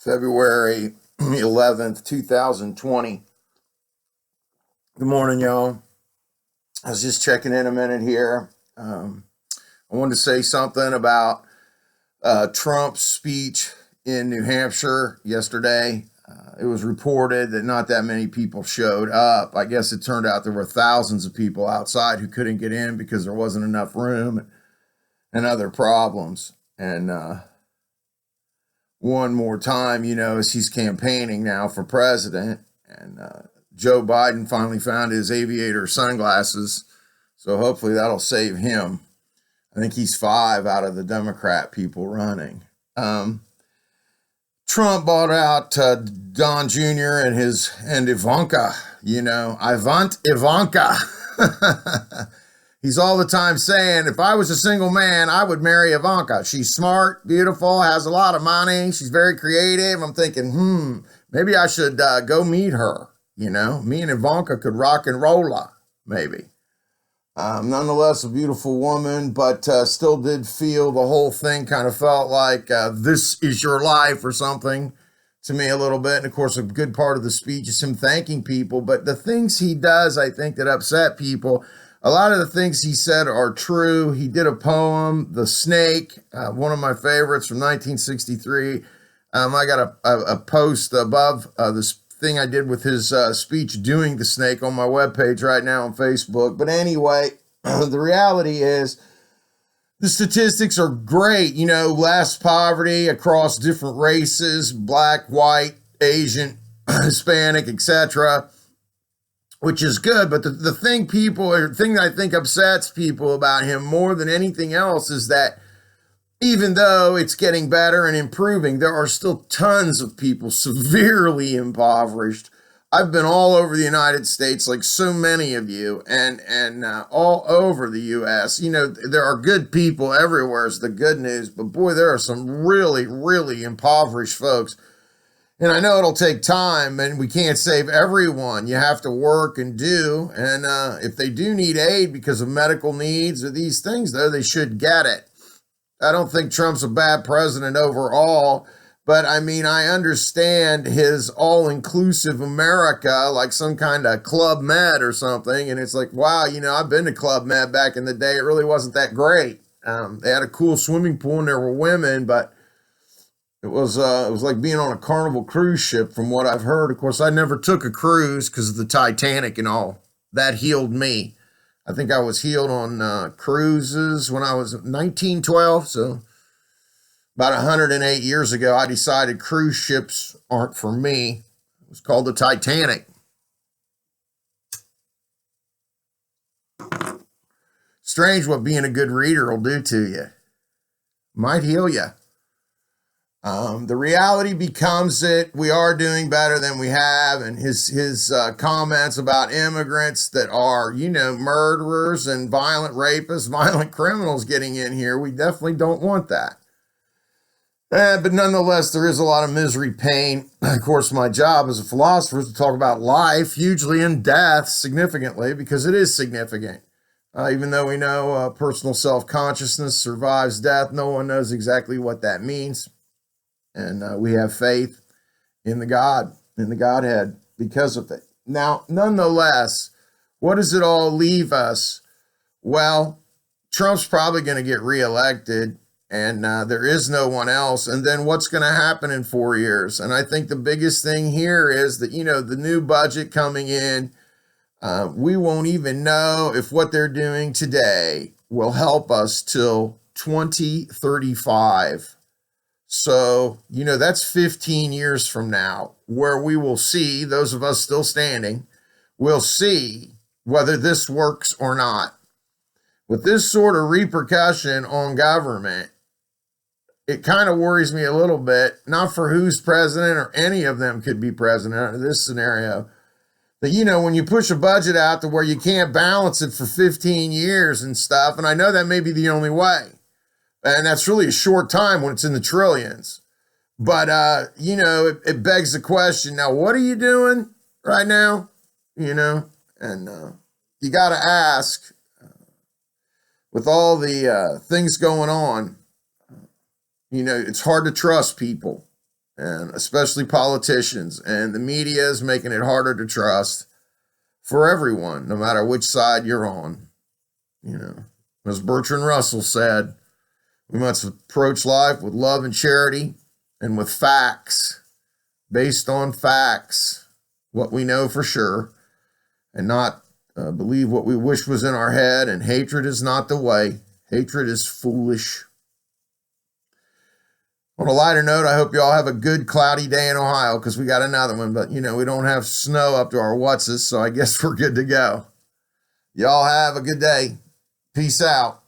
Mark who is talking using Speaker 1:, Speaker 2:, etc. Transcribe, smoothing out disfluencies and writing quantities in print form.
Speaker 1: February 11th, 2020. Good morning, y'all. I was just checking in a minute here. I wanted to say something about Trump's speech in New Hampshire yesterday. It was reported that not that many people showed up. I guess it turned out there were thousands of people outside who couldn't get in because there wasn't enough room and other problems. And one more time, as he's campaigning now for president, and Joe Biden finally found his aviator sunglasses, so hopefully that'll save him. I think he's 5 out of the Democrat people running. Trump bought out Don Jr. and Ivanka, Ivanka. He's all the time saying, if I was a single man, I would marry Ivanka. She's smart, beautiful, has a lot of money. She's very creative. I'm thinking, maybe I should go meet her. Me and Ivanka could rock and roll her, maybe. Nonetheless, a beautiful woman, but still did feel the whole thing kind of felt like this is your life or something to me a little bit. And of course, a good part of the speech is him thanking people. But the things he does, I think, that upset people, a lot of the things he said are true. He did a poem, The Snake, one of my favorites from 1963. I got a post above this thing I did with his speech doing The Snake on my webpage right now on Facebook. But anyway, the reality is the statistics are great. Less poverty across different races, black, white, Asian, Hispanic, etc., which is good. But the thing that I think upsets people about him more than anything else is that even though it's getting better and improving, there are still tons of people severely impoverished. I've been all over the United States, like so many of you, and all over the U.S. There are good people everywhere is the good news, but boy, there are some really, really impoverished folks. And I know it'll take time, and we can't save everyone. You have to work and do. And if they do need aid because of medical needs or these things, though, they should get it. I don't think Trump's a bad president overall, but I understand his all-inclusive America, like some kind of Club Med or something. And it's like, wow, I've been to Club Med back in the day. It really wasn't that great. They had a cool swimming pool and there were women, but it was like being on a Carnival cruise ship from what I've heard. Of course, I never took a cruise because of the Titanic and all. That healed me. I think I was healed on cruises when I was 1912. So about 108 years ago, I decided cruise ships aren't for me. It was called the Titanic. Strange what being a good reader will do to you. Might heal you. The reality becomes that we are doing better than we have, and his comments about immigrants that are, murderers and violent rapists, violent criminals getting in here, we definitely don't want that. But nonetheless, there is a lot of misery, pain. Of course, my job as a philosopher is to talk about life, hugely, and death significantly, because it is significant. Even though we know personal self-consciousness survives death, no one knows exactly what that means. And we have faith in the Godhead because of it. Now, nonetheless, what does it all leave us? Well, Trump's probably going to get reelected, and there is no one else. And then what's going to happen in 4 years? And I think the biggest thing here is that, the new budget coming in, we won't even know if what they're doing today will help us till 2035. So, that's 15 years from now where we will see, those of us still standing, will see whether this works or not. With this sort of repercussion on government, it kind of worries me a little bit, not for who's president or any of them could be president under this scenario, that, when you push a budget out to where you can't balance it for 15 years and stuff, and I know that may be the only way. And that's really a short time when it's in the trillions. But, it begs the question, now, what are you doing right now? And you got to ask, with all the things going on, it's hard to trust people. and especially politicians. And the media is making it harder to trust for everyone, no matter which side you're on. You know, as Bertrand Russell said, we must approach life with love and charity and with facts, based on facts, what we know for sure, and not believe what we wish was in our head. And hatred is not the way. Hatred is foolish. On a lighter note, I hope you all have a good cloudy day in Ohio, because we got another one, but we don't have snow up to our whatses, so I guess we're good to go. Y'all have a good day. Peace out.